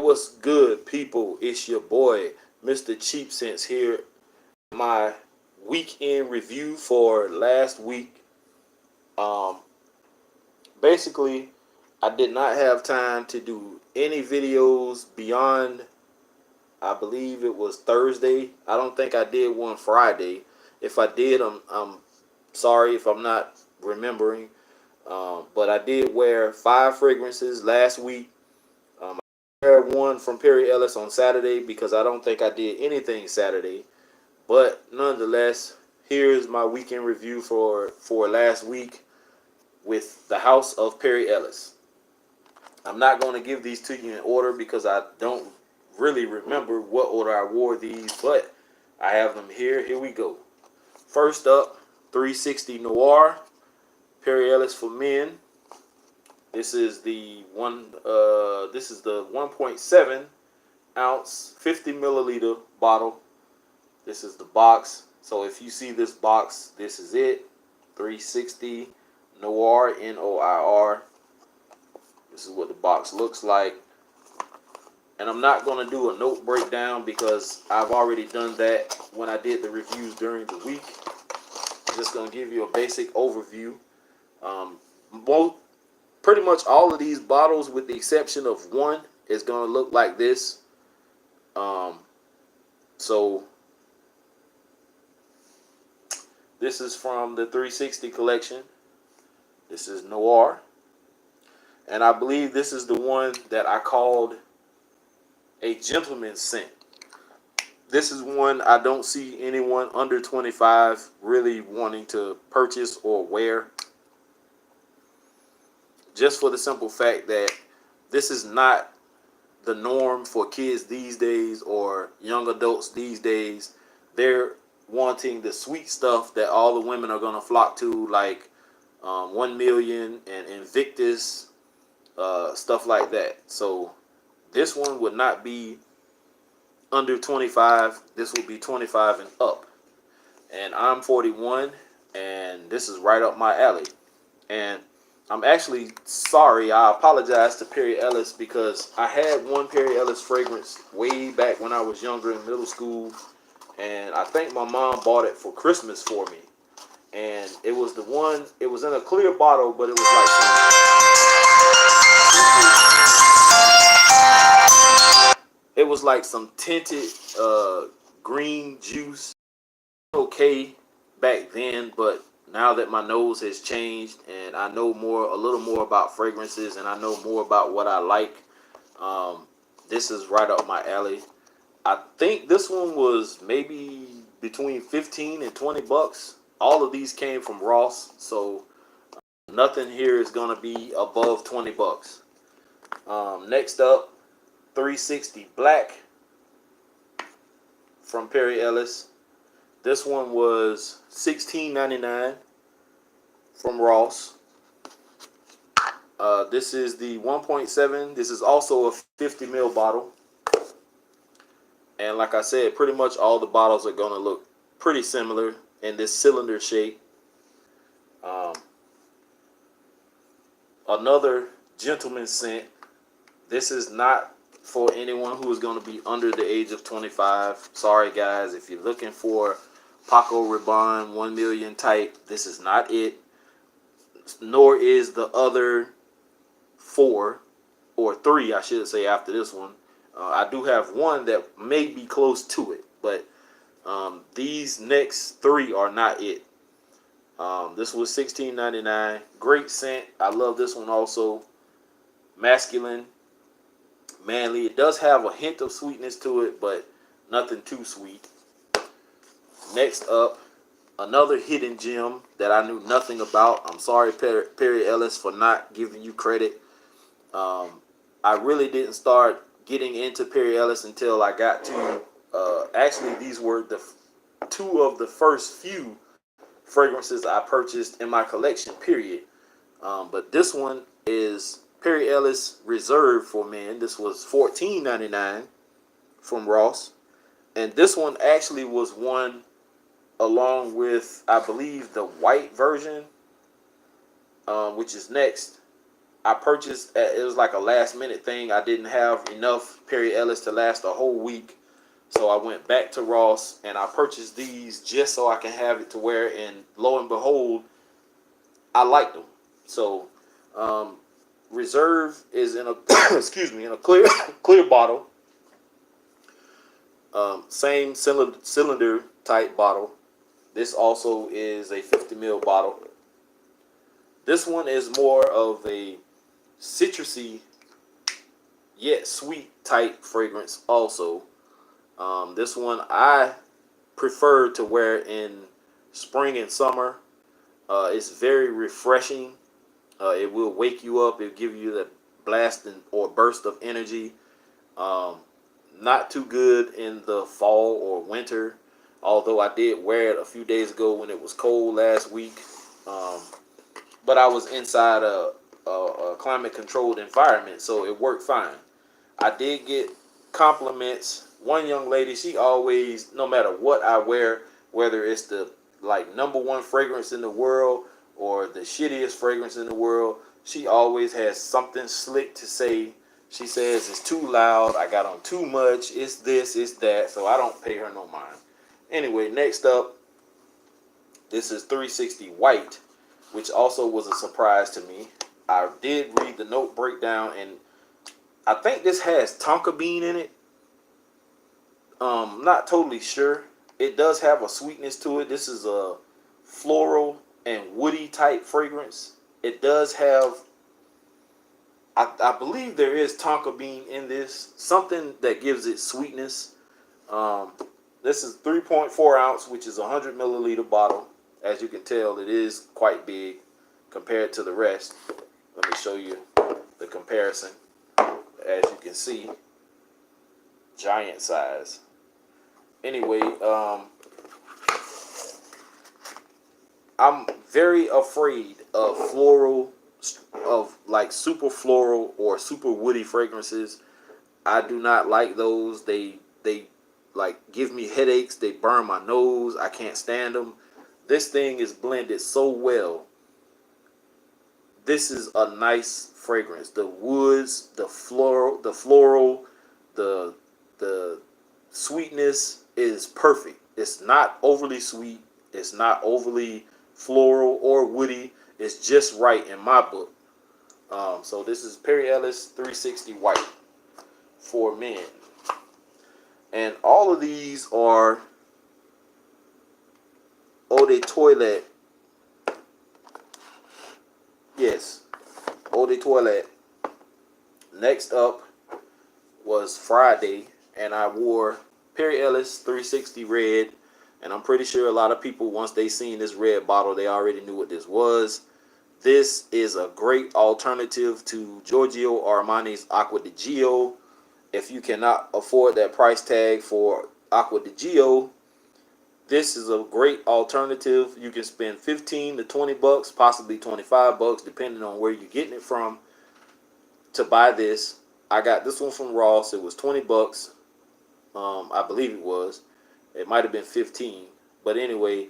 What's good, people? It's your boy, Mr. Cheap Sense here. My weekend review for last week. Um, Basically, I did not have time to do any videos beyond, I believe it was Thursday. I don't think I did one Friday. If I did, I'm sorry if I'm not remembering. But I did wear 5 fragrances last week. I wear one from Perry Ellis on Saturday because I don't think I did anything Saturday. But nonetheless, here's my weekend review for last week with the House of Perry Ellis. I'm not going to give these to you in order because I don't really remember what order I wore these, but I have them here. Here we go. First up, 360 Noir, Perry Ellis for Men. This is the one. This is the 1.7 ounce, 50 milliliter bottle. This is the box. So if you see this box, this is it. 360 Noir, Noir. This is what the box looks like. And I'm not going to do a note breakdown because I've already done that when I did the reviews during the week. I'm just going to give you a basic overview. Both, pretty much all of these bottles, with the exception of one, is going to look like this. So this is from the 360 collection. This is Noir. And I believe this is the one that I called a gentleman's scent. This is one I don't see anyone under 25 really wanting to purchase or wear. Just for the simple fact that this is not the norm for kids these days or young adults these days. They're wanting the sweet stuff that all the women are going to flock to, like 1 Million and Invictus, stuff like that. So this one would not be under 25. This would be 25 and up. And I'm 41, and this is right up my alley. And I'm actually sorry. I apologize to Perry Ellis because I had one Perry Ellis fragrance way back when I was younger in middle school. And I think my mom bought it for Christmas for me. And it was the one, it was in a clear bottle, but it was like some tinted green juice. Okay back then, but now that my nose has changed and I know a little more about fragrances, and I know more about what I like, this is right up my alley. I think this one was maybe between 15 and 20 bucks. All of these came from Ross, so nothing here is gonna be above 20 bucks. Next up, 360 Black from Perry Ellis. This one was $16.99 from Ross. This is the 1.7. This is also a 50 ml bottle. And like I said, pretty much all the bottles are going to look pretty similar in this cylinder shape. Another gentleman's scent. This is not for anyone who is going to be under the age of 25. Sorry, guys. If you're looking for Paco Rabanne 1 Million type, this is not it. Nor is the other 4 or 3, I should say, after this one. I do have one that may be close to it, but these next 3 are not it. This was $16.99. Great scent. I love this one also. Masculine, manly. It does have a hint of sweetness to it, but nothing too sweet. Next up, another hidden gem that I knew nothing about. I'm sorry, Perry Ellis, for not giving you credit. I really didn't start getting into Perry Ellis until I got to, actually, these were the 2 of the first few fragrances I purchased in my collection, period. But this one is Perry Ellis Reserve for Men. This was $14.99 from Ross. And this one actually was one along with, I believe, the white version, which is next. I purchased, it was like a last minute thing. I didn't have enough Perry Ellis to last a whole week. So I went back to Ross and I purchased these just so I can have it to wear. And lo and behold, I liked them. So Reserve is in a excuse me, in a clear bottle. Same cylinder type bottle. This also is a 50 ml bottle. This one is more of a citrusy yet sweet type fragrance also. This one I prefer to wear in spring and summer. It's very refreshing. It will wake you up. It'll give you that blast or burst of energy. Not too good in the fall or winter, although I did wear it a few days ago when it was cold last week. But I was inside a climate controlled environment, so it worked fine. I did get compliments. One young lady, she always, no matter what I wear, whether it's the like #1 fragrance in the world or the shittiest fragrance in the world, she always has something slick to say. She says it's too loud, I got on too much, it's this, it's that, so I don't pay her no mind. Anyway, next up, this is 360 White, which also was a surprise to me. I did read the note breakdown, and I think this has tonka bean in it. Not totally sure. It does have a sweetness to it. This is a floral and woody type fragrance. It does have, I believe there is tonka bean in this, something that gives it sweetness. This is 3.4 ounce, which is a 100 milliliter bottle. As you can tell, it is quite big compared to the rest. Let me show you the comparison. As you can see, giant size. Anyway, I'm very afraid of floral, of like super floral or super woody fragrances. I do not like those. They like give me headaches. They burn my nose. I can't stand them. This thing is blended so well. This is a nice fragrance. The woods, the floral, the sweetness is perfect. It's not overly sweet. It's not overly floral or woody. It's just right in my book. So this is Perry Ellis 360 White for men. And all of these are Eau de Toilette. Yes, Eau de Toilette. Next up was Friday, and I wore Perry Ellis 360 Red. And I'm pretty sure a lot of people, once they seen this red bottle, they already knew what this was. This is a great alternative to Giorgio Armani's Acqua di Gio. If you cannot afford that price tag for Acqua di Gio, this is a great alternative. You can spend 15 to 20 bucks, possibly 25 bucks, depending on where you're getting it from, to buy this. I got this one from Ross. It was 20 bucks. I believe it was. It might have been 15. But anyway,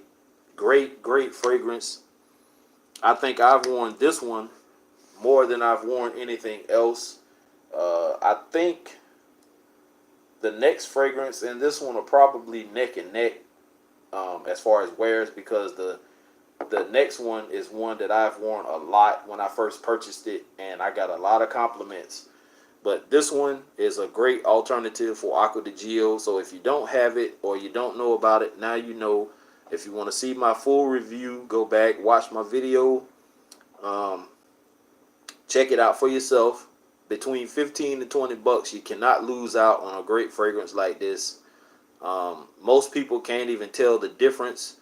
great fragrance. I think I've worn this one more than I've worn anything else. I think the next fragrance and this one are probably neck and neck as far as wears, because the next one is one that I've worn a lot when I first purchased it, and I got a lot of compliments. But this one is a great alternative for Acqua di Gio. So if you don't have it or you don't know about it, now you know. If you want to see my full review, go back, watch my video. Check it out for yourself. Between 15 to 20 bucks, you cannot lose out on a great fragrance like this. Most people can't even tell the difference.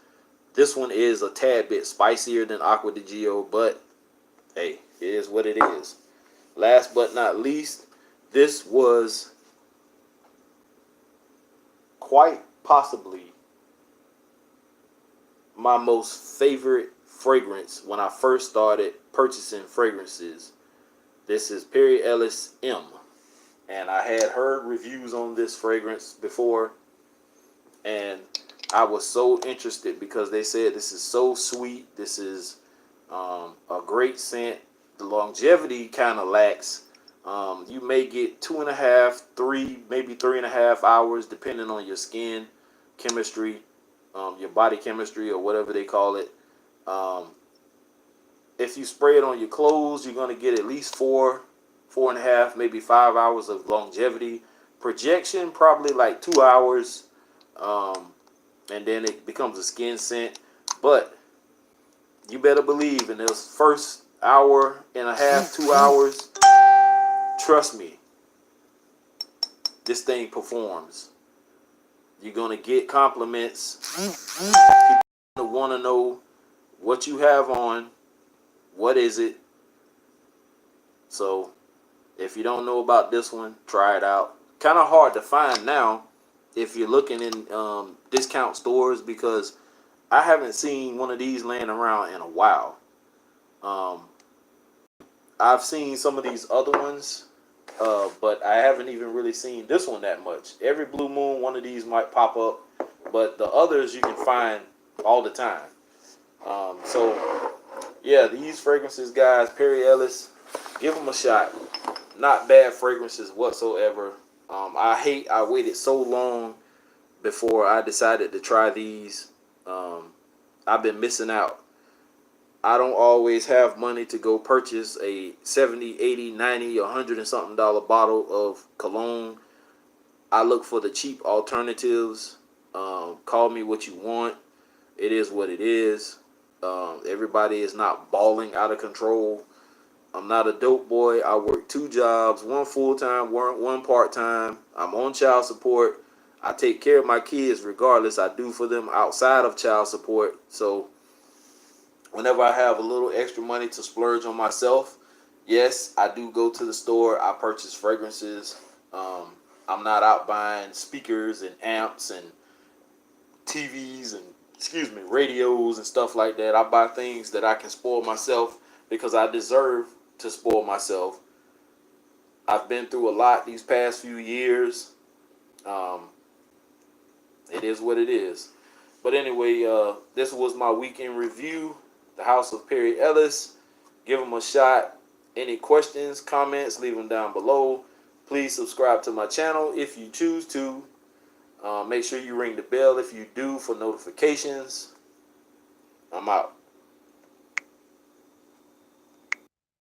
This one is a tad bit spicier than Acqua di Gio, but hey, it is what it is. Last but not least, this was quite possibly my most favorite fragrance when I first started purchasing fragrances. This is Perry Ellis M. And I had heard reviews on this fragrance before, and I was so interested because they said this is so sweet. This is a great scent, the longevity kind of lacks. You may get 2.5, 3, maybe 3.5 hours, depending on your skin chemistry, your body chemistry, or whatever they call it. Um, if you spray it on your clothes, you're going to get at least 4.5, maybe 5 hours of longevity. Projection, probably like 2 hours, and then it becomes a skin scent. But you better believe in those first hour and a half, 2 hours, trust me, this thing performs. You're going to get compliments. People want to know what you have on, what is it. So if you don't know about this one, try it out. Kind of hard to find now if you're looking in discount stores, because I haven't seen one of these laying around in a while. I've seen some of these other ones, but I haven't even really seen this one that much. Every blue moon, one of these might pop up, but the others you can find all the time. So, yeah, these fragrances, guys, Perry Ellis, give them a shot. Not bad fragrances whatsoever. I waited so long before I decided to try these. I've been missing out. I don't always have money to go purchase a 70, 80, 90, 100 and something dollar bottle of cologne. I look for the cheap alternatives. Call me what you want. It is what it is. Everybody is not balling out of control. I'm not a dope boy. I work 2 jobs, one full-time, one part-time. I'm on child support. I take care of my kids regardless. I do for them outside of child support. So whenever I have a little extra money to splurge on myself, yes, I do go to the store. I purchase fragrances. I'm not out buying speakers and amps and TVs and, radios and stuff like that. I buy things that I can spoil myself because I deserve to spoil myself. I've been through a lot these past few years. It is what it is. But anyway, this was my weekend review. The House of Perry Ellis. Give them a shot. Any questions, comments, leave them down below. Please subscribe to my channel if you choose to. Make sure you ring the bell if you do for notifications. I'm out.